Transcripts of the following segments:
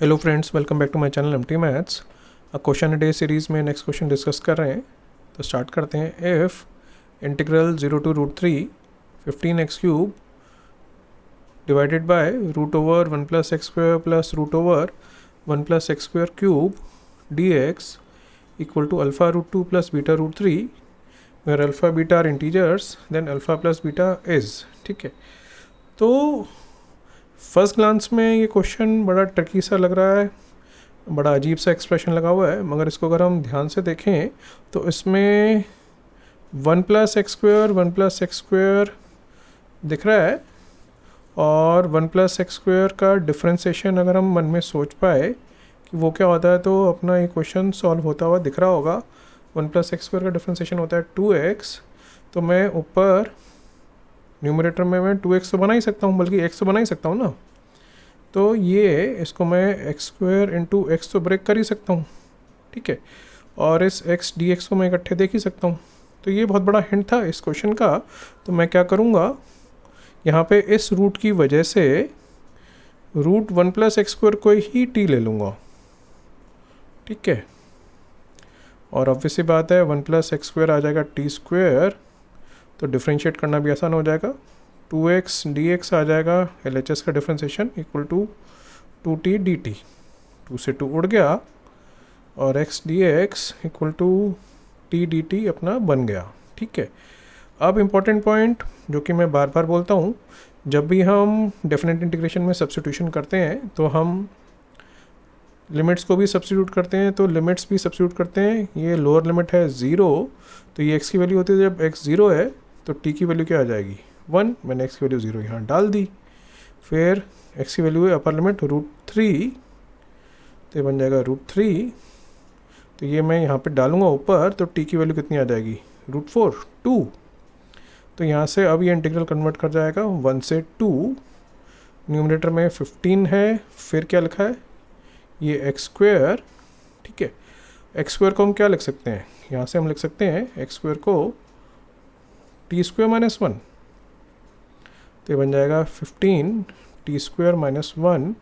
Hello friends, welcome back to my channel MT maths. Question a day series में next question discuss कर रहे हैं, तो start करते हैं। If integral 0 to √3 15x³ divided by √1 + x² + √1 + x²³ dx equal to alpha √2 + beta √3 where alpha beta are integers then alpha + beta is. ठीक है, तो फर्स्ट ग्लांस में ये क्वेश्चन बड़ा ट्रिकी सा लग रहा है, बड़ा अजीब सा एक्सप्रेशन लगा हुआ है, मगर इसको अगर हम ध्यान से देखें तो इसमें 1 + x² दिख रहा है, और 1 + x² का डिफ्रेंसिएशन अगर हम मन में सोच पाए कि वो क्या होता है तो अपना ये क्वेश्चन सॉल्व होता हुआ दिख रहा होगा। 1 + x² का डिफ्रेंसिएशन होता है 2x, तो मैं ऊपर न्यूमरेटर में मैं 2x तो बना ही सकता हूँ, बल्कि x तो बना ही सकता हूँ ना, तो ये इसको मैं x² × x तो ब्रेक कर ही सकता हूँ। ठीक है, और इस x dx को मैं इकट्ठे देख ही सकता हूँ। तो ये बहुत बड़ा हिंट था इस क्वेश्चन का। तो मैं क्या करूँगा, यहाँ पे इस रूट की वजह से √1 + x² को ही t ले लूँगा। ठीक है, और ऑब्वियसली बात है 1 + x² आ जाएगा t², तो डिफ्रेंशिएट करना भी आसान हो जाएगा। 2x dx आ जाएगा LHS का differentiation equal to 2t dt, 2 से 2 उड़ गया, और x dx equal to t dt अपना बन गया। ठीक है, अब इम्पॉर्टेंट पॉइंट जो कि मैं बार बार बोलता हूँ, जब भी हम डेफिनेट इंटीग्रेशन में सब्स्टिट्यूशन करते हैं तो हम लिमिट्स को भी सब्स्टिट्यूट करते हैं, तो लिमिट्स भी सब्स्टिट्यूट करते हैं। ये लोअर लिमिट है 0, तो ये x की वैल्यू होती है जब x 0 है, तो t की वैल्यू क्या आ जाएगी 1। मैंने x की वैल्यू 0 यहाँ डाल दी। फिर x की वैल्यू है अपर लिमिट √3, तो ये बन जाएगा √3, तो ये मैं यहाँ पे डालूंगा ऊपर, तो t की वैल्यू कितनी आ जाएगी √4 2। तो यहाँ से अब ये इंटीग्रल कन्वर्ट कर जाएगा 1 से 2। न्यूमरेटर में 15 है, फिर क्या लिखा है ये x²। ठीक है, x² को हम क्या लिख सकते हैं, यहाँ से हम लिख सकते हैं x² को t² - 1, तो ये बन जाएगा 15 t² - 1।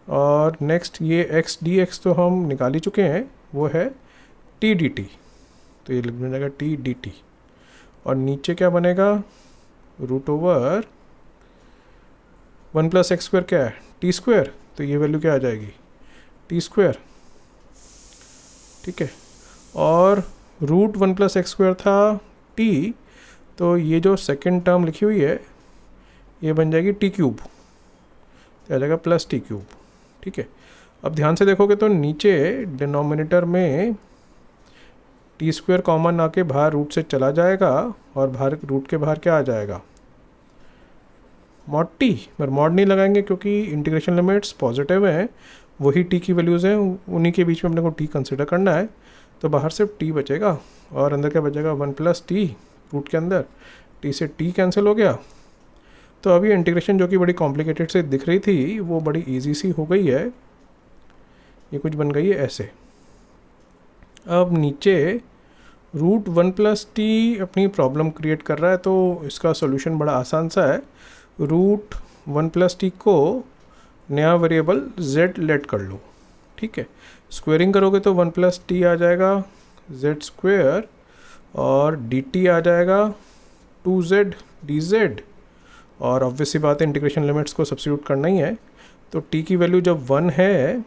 और नेक्स्ट ये x dx तो हम निकाल ही चुके हैं, वो है t dt, तो ये बन जाएगा t dt। और नीचे क्या बनेगा √1 + x² क्या है t², तो ये वैल्यू क्या आ जाएगी t²। ठीक है, और √1 + x² था t, तो ये जो सेकंड टर्म लिखी हुई है ये बन जाएगी t³, तो आ जाएगा +t³। ठीक है, अब ध्यान से देखोगे तो नीचे डिनोमिनेटर में t² कॉमन आके बाहर रूट से चला जाएगा, और बाहर रूट के बाहर क्या आ जाएगा mod t, पर mod नहीं लगाएंगे क्योंकि इंटीग्रेशन लिमिट्स पॉजिटिव हैं, वही t की वैल्यूज़ हैं, उन्हीं के बीच में अपने को t कंसिडर करना है, तो बाहर सिर्फ t बचेगा, और अंदर क्या बचेगा 1 + t, रूट के अंदर t से t कैंसिल हो गया। तो अभी इंटीग्रेशन जो कि बड़ी कॉम्प्लिकेटेड से दिख रही थी वो बड़ी इजी सी हो गई है, ये कुछ बन गई है ऐसे। अब नीचे √1 + t अपनी प्रॉब्लम क्रिएट कर रहा है, तो इसका सॉल्यूशन बड़ा आसान सा है। √1 + t को नया वेरिएबल z लेट कर लो। ठीक है, स्क्वेयरिंग करोगे तो 1 + t आ जाएगा z², और dt आ जाएगा 2z dz, और ऑब्वियसली बात है इंटीग्रेशन लिमिट्स को सब्स्टिट्यूट करना ही है। तो t की वैल्यू जब 1 है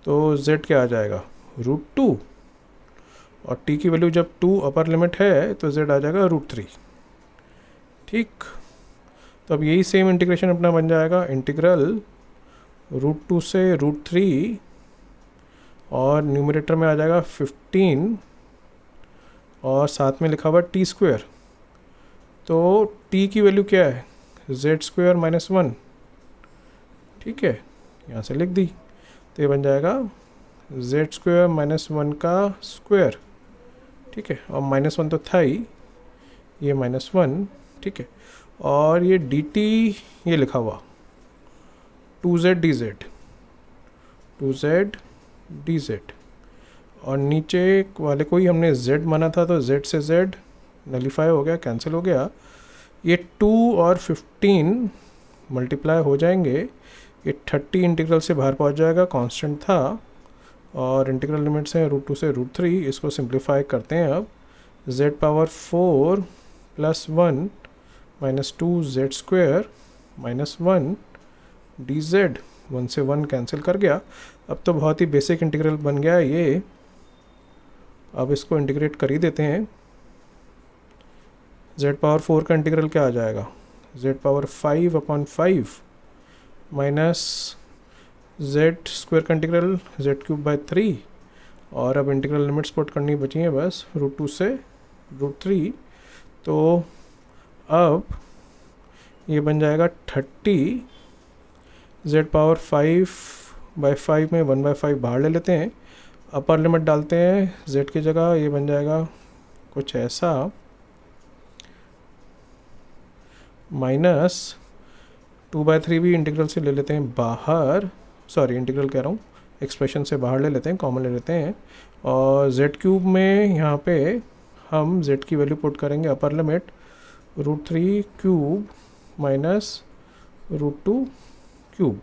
तो z क्या आ जाएगा √2, और t की वैल्यू जब 2 अपर लिमिट है तो z आ जाएगा √3। ठीक, तो अब यही सेम इंटीग्रेशन अपना बन जाएगा इंटीग्रल √2 से √3, और न्यूमरेटर में आ जाएगा 15, और साथ में लिखा हुआ t², तो t की वैल्यू क्या है z² - 1। ठीक है, यहाँ से लिख दी, तो ये बन जाएगा z² - 1 का स्क्वायर। ठीक है, और -1 तो था ही, ये -1। ठीक है, और ये dt ये लिखा हुआ 2z dz, और नीचे वाले को ही हमने z माना था, तो z से z नलीफाई हो गया, कैंसिल हो गया। ये 2 और 15 मल्टीप्लाई हो जाएंगे, ये 30 इंटीग्रल से बाहर पहुंच जाएगा, कांस्टेंट था, और इंटीग्रल लिमिट्स हैं √2 से √3। इसको सिंप्लीफाई करते हैं अब। z power 4 plus 1 minus 2z² minus 1 dz, 1 से 1 कैंसिल कर गया। अब तो बहुत ही बेसिक इंटीग्रल बन गया है ये। अब इसको इंटीग्रेट कर ही देते हैं। z पावर 4 का इंटीग्रल क्या आ जाएगा, z पावर 5/5 माइनस z² का इंटीग्रल z³/3, और अब इंटीग्रल लिमिट्स पुट करनी बची हैं बस √2 से √3। तो अब ये बन जाएगा 30, z पावर 5/5 में 1/5 बाहर ले लेते हैं, अपर लिमिट डालते हैं z की जगह, ये बन जाएगा कुछ ऐसा, माइनस 2/3 भी इंटीग्रल से ले लेते हैं बाहर, सॉरी इंटीग्रल कह रहा हूँ, एक्सप्रेशन से बाहर ले लेते हैं, कॉमन ले लेते हैं, और z³ में यहाँ पे हम z की वैल्यू पुट करेंगे अपर लिमिट √3³ माइनस √2³।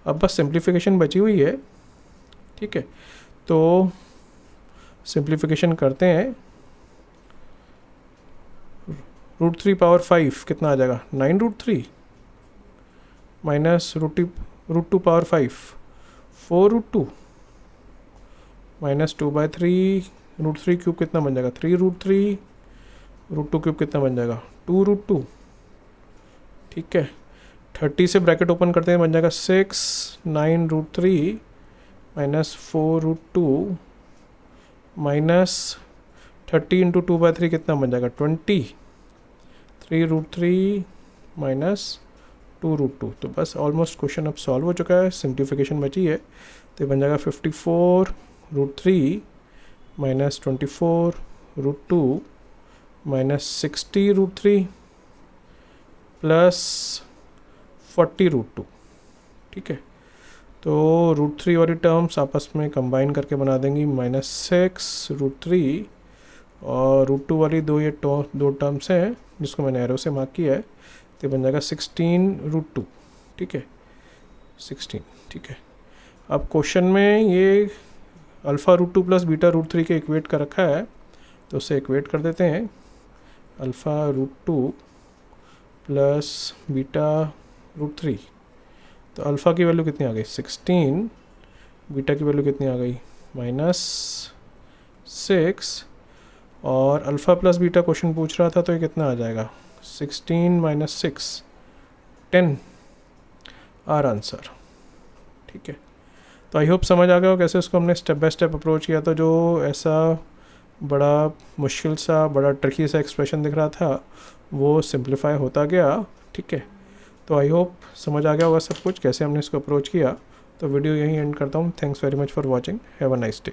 अब बस सिंप्लीफिकेशन बची हुई है, ठीक है। तो सिंप्लीफिकेशन करते हैं। √3 पावर 5 कितना आ जाएगा, 9√3 माइनस √2 पावर 5 4√2 माइनस 2/3 √3³ कितना बन जाएगा, 3√3 √2³ कितना बन जाएगा, 2√2, ठीक है। 30 से ब्रैकेट ओपन करते हैं, बन जाएगा 6 9√3 माइनस 4√2 माइनस 30 इंटू 2/3 कितना बन जाएगा, 20, 3√3 माइनस 2√2। तो बस ऑलमोस्ट क्वेश्चन अब सॉल्व हो चुका है, सिंप्लीफिकेशन बची है। तो बन जाएगा 54√3 माइनस 24√2 माइनस 60√3 प्लस 40√2, ठीक है। तो √3 वाली टर्म्स आपस में कंबाइन करके बना देंगी -6√3, और √2 वाली दो टर्म्स हैं जिसको मैंने एरो से मार्क किया है, तो बन जाएगा 16√2, ठीक है, 16, ठीक है। अब क्वेश्चन में ये अल्फ़ा √2 प्लस बीटा √3 के इक्वेट कर रखा है, तो उसे इक्वेट कर देते हैं। अल्फ़ा √2 प्लस बीटा √3, तो अल्फ़ा की वैल्यू कितनी आ गई, 16, बीटा की वैल्यू कितनी आ गई, -6, और अल्फ़ा प्लस बीटा क्वेश्चन पूछ रहा था, तो ये कितना आ जाएगा, 16 माइनस 6 10 आर आंसर, ठीक है। तो आई होप समझ आ गया हो कैसे उसको हमने स्टेप बाय स्टेप अप्रोच किया था। जो ऐसा बड़ा मुश्किल सा, बड़ा ट्रिकी सा एक्सप्रेशन दिख रहा था, वो सिंप्लीफाई होता गया, ठीक है। तो आई होप समझ आ गया होगा सब कुछ कैसे हमने इसको अप्रोच किया। तो वीडियो यहीं एंड करता हूँ। Thanks very much for watching, have a nice day.